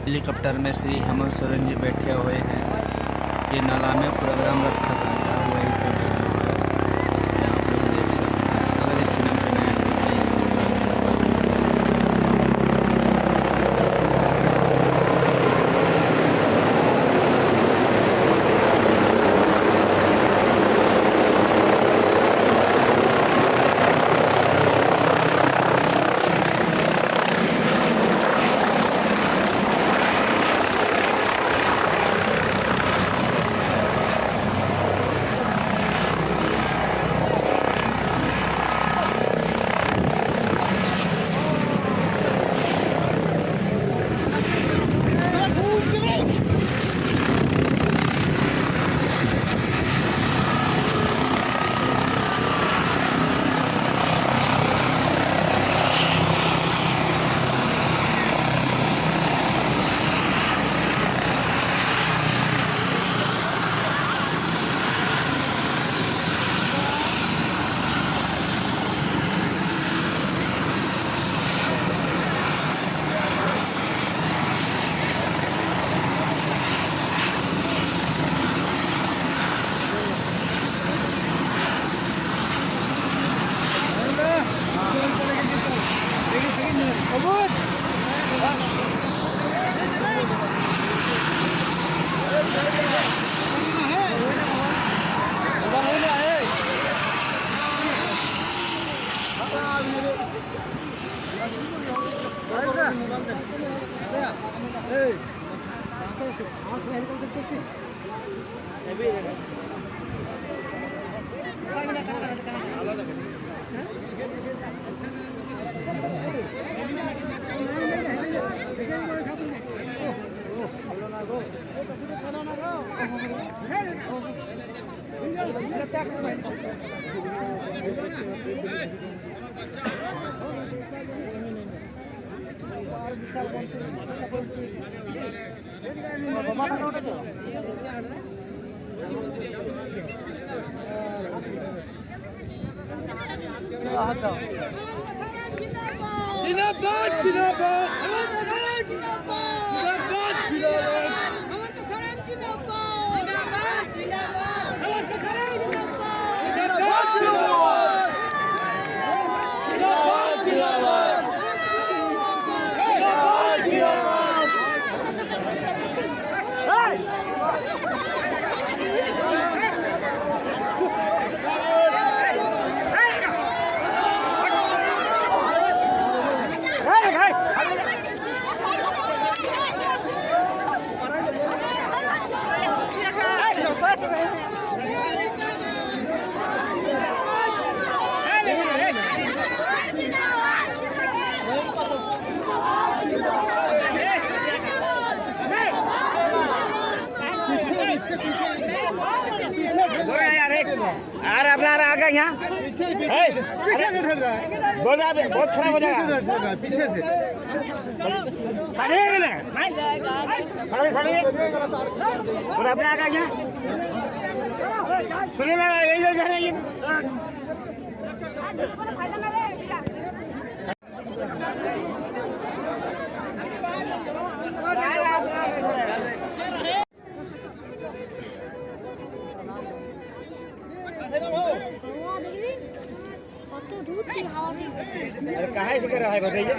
Helicopter में श्री हेमंत सोरेन जी बैठे हुए हैं। ये नाला में प्रोग्राम रखा रहता है, वही फोटो है, आप लोग देख सकते हैं। अगर इस चैनल पर नए हैं तो प्लीज़ सब्सक्राइब करें। यार अपना आ गया यहाँ बोल रहा है बहुत खराब हो जाएगा पीछे से अपने आ गया यहाँ सुनिए ना यही कहाँ से कर रहा है बताइए।